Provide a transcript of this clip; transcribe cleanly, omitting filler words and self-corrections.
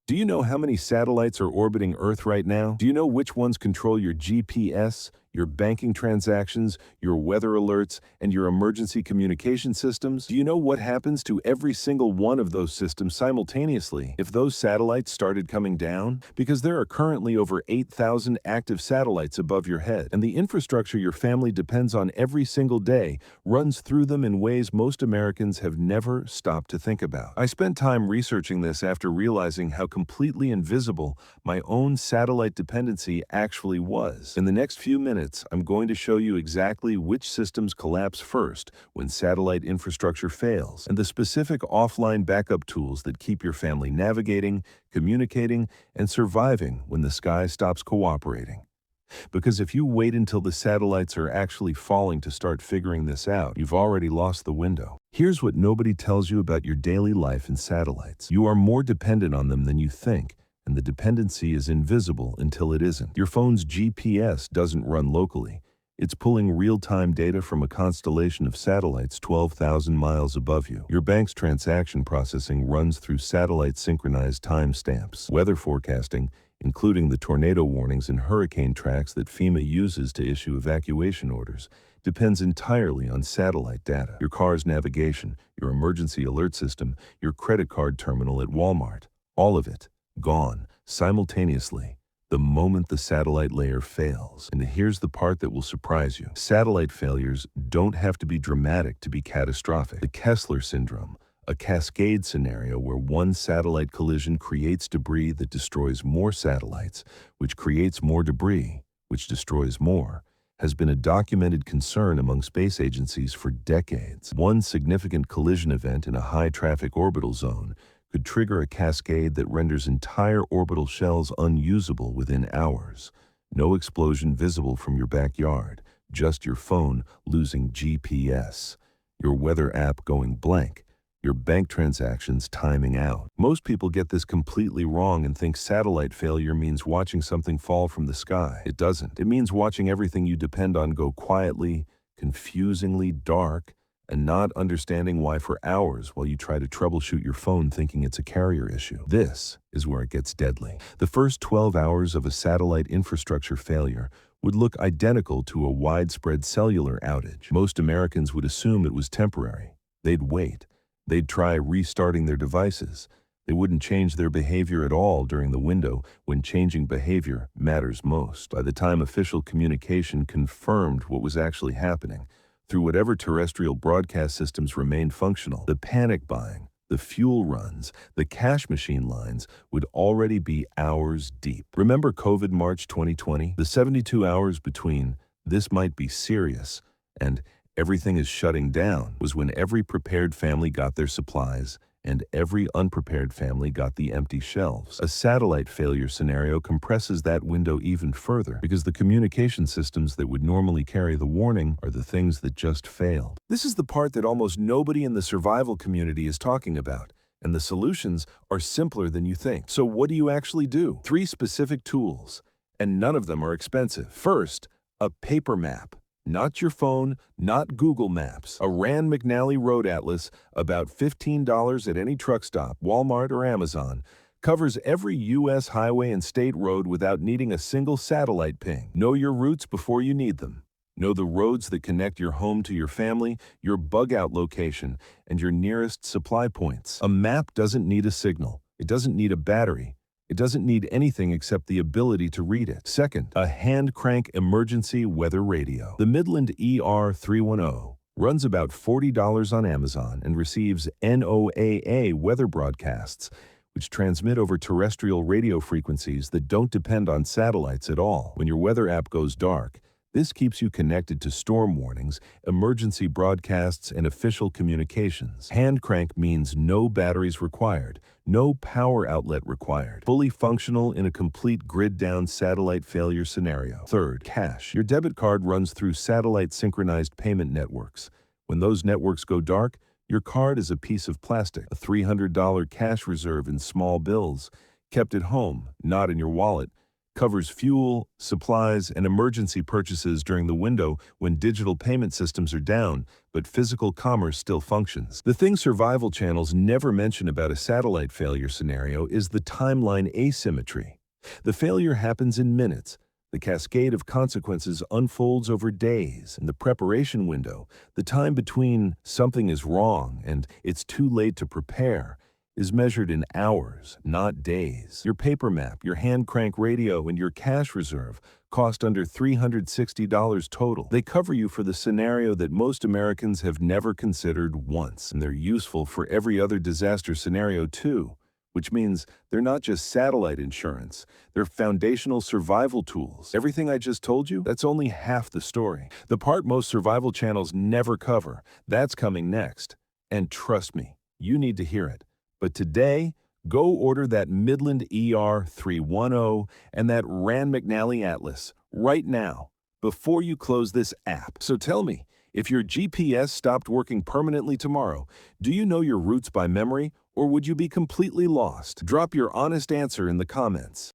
Do you know how many satellites are orbiting Earth right now? Do you know which ones control your GPS, your banking transactions, your weather alerts, and your emergency communication systems? Do you know what happens to every single one of those systems simultaneously if those satellites started coming down? Because there are currently over 8,000 active satellites above your head, and the infrastructure your family depends on every single day runs through them in ways most Americans have never stopped to think about. I spent time researching this after realizing how completely invisible my own satellite dependency actually was. In the next few minutes, I'm going to show you exactly which systems collapse first when satellite infrastructure fails, and the specific offline backup tools that keep your family navigating, communicating, and surviving when the sky stops cooperating. Because if you wait until the satellites are actually falling to start figuring this out, you've already lost the window. Here's what nobody tells you about your daily life and satellites. You are more dependent on them than you think, and the dependency is invisible until it isn't. Your phone's GPS doesn't run locally. It's pulling real-time data from a constellation of satellites 12,000 miles above you. Your bank's transaction processing runs through satellite-synchronized timestamps. Weather forecasting, including the tornado warnings and hurricane tracks that FEMA uses to issue evacuation orders, depends entirely on satellite data. Your car's navigation, your emergency alert system, your credit card terminal at Walmart, all of it, gone, simultaneously, the moment the satellite layer fails. And here's the part that will surprise you. Satellite failures don't have to be dramatic to be catastrophic. The Kessler syndrome, a cascade scenario where one satellite collision creates debris that destroys more satellites, which creates more debris, which destroys more, has been a documented concern among space agencies for decades. One significant collision event in a high-traffic orbital zone could trigger a cascade that renders entire orbital shells unusable within hours. No explosion visible from your backyard, just your phone losing GPS, your weather app going blank, your bank transactions timing out. Most people get this completely wrong and think satellite failure means watching something fall from the sky. It doesn't. It means watching everything you depend on go quietly, confusingly dark, and not understanding why for hours while you try to troubleshoot your phone thinking it's a carrier issue. This is where it gets deadly. The first 12 hours of a satellite infrastructure failure would look identical to a widespread cellular outage. Most Americans would assume it was temporary. They'd wait. They'd try restarting their devices. They wouldn't change their behavior at all during the window when changing behavior matters most. By the time official communication confirmed what was actually happening, through whatever terrestrial broadcast systems remained functional, the panic buying, the fuel runs, the cash machine lines would already be hours deep. Remember COVID March 2020? The 72 hours between "this might be serious" and "everything is shutting down" was when every prepared family got their supplies and every unprepared family got the empty shelves. A satellite failure scenario compresses that window even further because the communication systems that would normally carry the warning are the things that just failed. This is the part that almost nobody in the survival community is talking about, and the solutions are simpler than you think. So what do you actually do? 3 specific tools, and none of them are expensive. First, a paper map. Not your phone, not Google Maps. A Rand McNally Road Atlas, about $15 at any truck stop, Walmart or Amazon, covers every U.S. highway and state road without needing a single satellite ping. Know your routes before you need them. Know the roads that connect your home to your family, your bug-out location, and your nearest supply points. A map doesn't need a signal. It doesn't need a battery. It doesn't need anything except the ability to read it. Second, a hand-crank emergency weather radio. The Midland ER310 runs about $40 on Amazon and receives NOAA weather broadcasts, which transmit over terrestrial radio frequencies that don't depend on satellites at all. When your weather app goes dark, this keeps you connected to storm warnings, emergency broadcasts, and official communications. Hand crank means no batteries required, no power outlet required. Fully functional in a complete grid-down satellite failure scenario. Third, cash. Your debit card runs through satellite-synchronized payment networks. When those networks go dark, your card is a piece of plastic, a $300 cash reserve in small bills, kept at home, not in your wallet, covers fuel, supplies, and emergency purchases during the window when digital payment systems are down, but physical commerce still functions. The thing survival channels never mention about a satellite failure scenario is the timeline asymmetry. The failure happens in minutes. The cascade of consequences unfolds over days. In the preparation window, the time between something is wrong and it's too late to prepare, is measured in hours, not days. Your paper map, your hand crank radio, and your cash reserve cost under $360 total. They cover you for the scenario that most Americans have never considered once, and they're useful for every other disaster scenario too, which means they're not just satellite insurance, they're foundational survival tools. Everything I just told you, that's only half the story. The part most survival channels never cover, that's coming next. And trust me, you need to hear it. But today, go order that Midland ER 310 and that Rand McNally Atlas right now, before you close this app. So tell me, if your GPS stopped working permanently tomorrow, do you know your routes by memory, or would you be completely lost? Drop your honest answer in the comments.